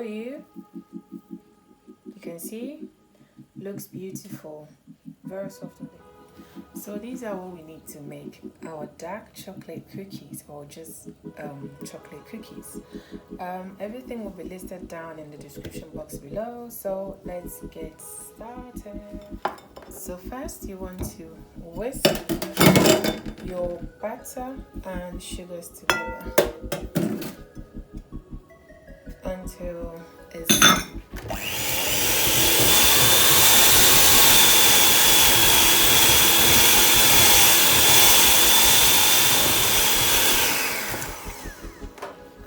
You can see, looks beautiful, very soft. So these are what we need to make our dark chocolate cookies, or just chocolate cookies. Everything will be listed down in the description box below, so let's get started. So first you want to whisk your butter and sugars together until it's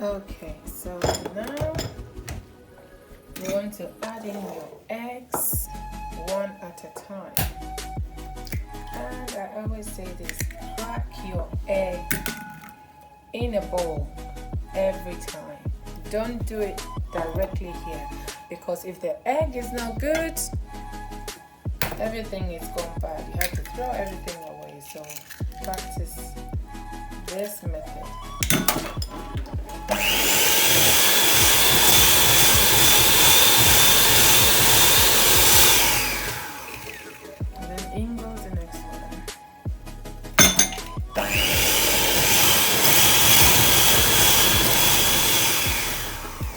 okay. So now you want to add in your eggs one at a time. And I always say this, crack your egg in a bowl every time. Don't do it directly here, because if the egg is not good, everything is gone bad. You have to throw everything away. So practice this method. And then in goes the next one.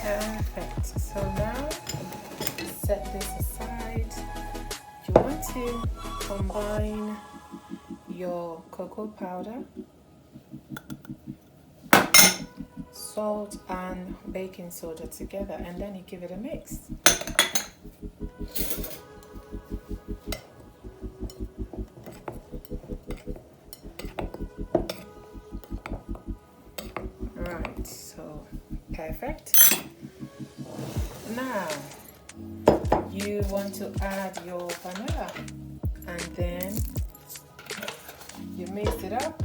Perfect. So now set this aside. You want to combine your cocoa powder, salt and baking soda together, and then you give it a mix. Right, so perfect. Now you want to add your vanilla, and then you mix it up.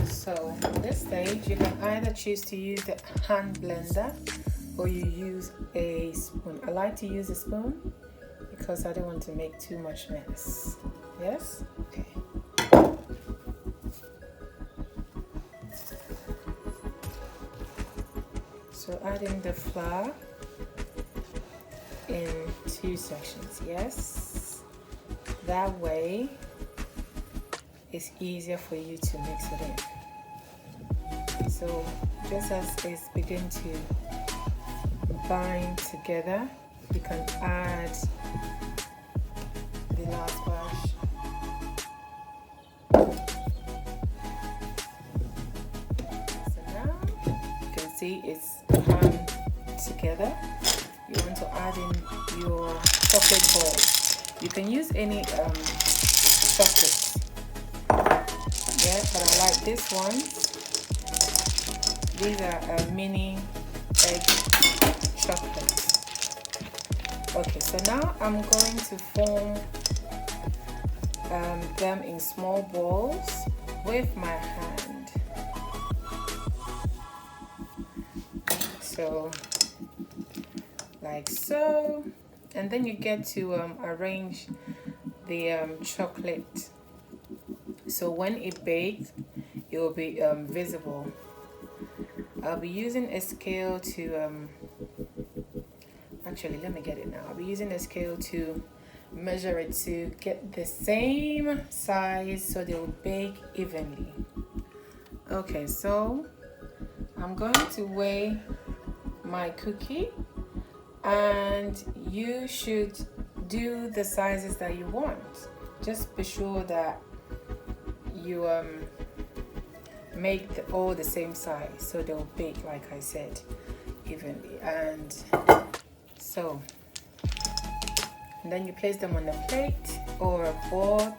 So at this stage, you can either choose to use the hand blender or you use a spoon. I like to use a spoon because I don't want to make too much mess. Yes? Okay. So adding the flour in 2 sections. Yes? That way it's easier for you to mix it in. So just as it's begin to bind together, you can add the last batch. So now you can see it's bound together. You want to add in your chocolate balls. You can use any chocolate. Yeah, but I like this one. These are mini egg chocolates. Okay, so now I'm going to form them in small balls with my hand. So, like so. And then you get to arrange the chocolate. So when it bakes, it will be visible. I'll be using a scale to actually let me get it now. I'll be using a scale to measure it to get the same size so they will bake evenly. Okay, so I'm going to weigh my cookie, and you should do the sizes that you want. Just be sure that you make all the same size so they'll bake, like I said, evenly. And so, and then you place them on a plate or a board.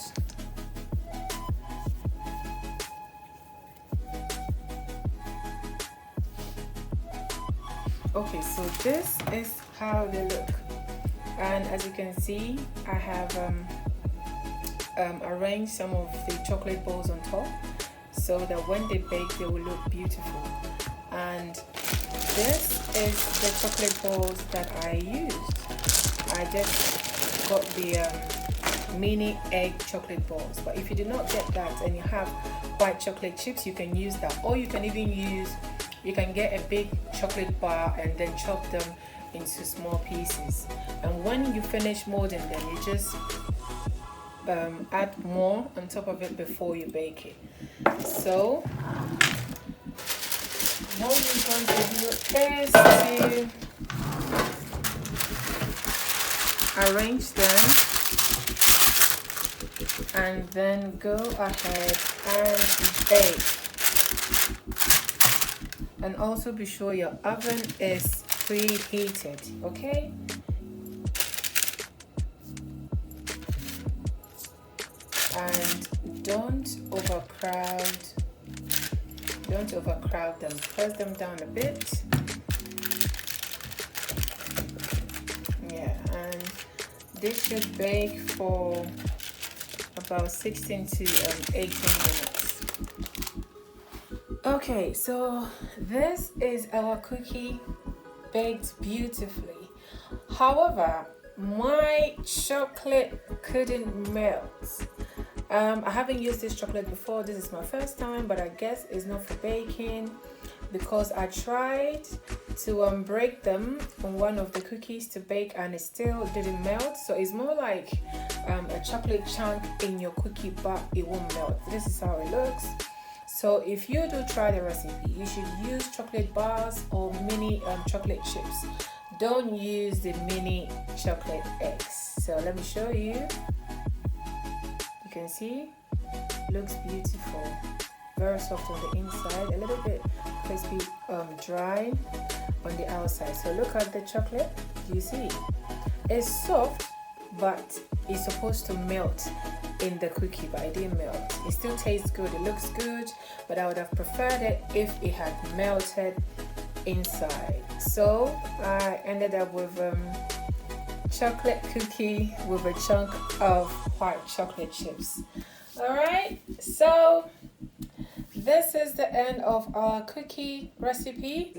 Okay, so this is how they look, and as you can see, I have arranged some of the chocolate balls on top so that when they bake they will look beautiful. And this is the chocolate balls that I used. I just got the mini egg chocolate balls. But if you do not get that and you have white chocolate chips, you can use that, or you can even use, you can get a big chocolate bar and then chop them into small pieces. And when you finish molding them, you just add more on top of it before you bake it. So what we're going to do is to arrange them and then go ahead and bake. And also be sure your oven is preheated, okay? And don't overcrowd them. Press them down a bit. Yeah, and this should bake for about 16 to 18 minutes. Okay, so this is our cookie baked beautifully. However, my chocolate couldn't melt. I haven't used this chocolate before. This is my first time, but I guess it's not for baking because I tried to break them on one of the cookies to bake and it still didn't melt. So it's more like a chocolate chunk in your cookie, but it won't melt. This is how it looks. So if you do try the recipe, you should use chocolate bars or mini chocolate chips. Don't use the mini chocolate eggs. So let me show you. You can see, looks beautiful. Very soft on the inside, a little bit crispy, dry on the outside. So look at the chocolate. Do you see? It's soft, but it's supposed to melt in the cookie, but it didn't melt. It still tastes good. It looks good, but I would have preferred it if it had melted inside. So I ended up with chocolate cookie with a chunk of white chocolate chips. All right, so this is the end of our cookie recipe.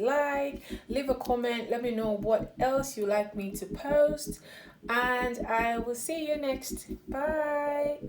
Leave a comment, let me know what else you like me to post, and I will see you next. Bye.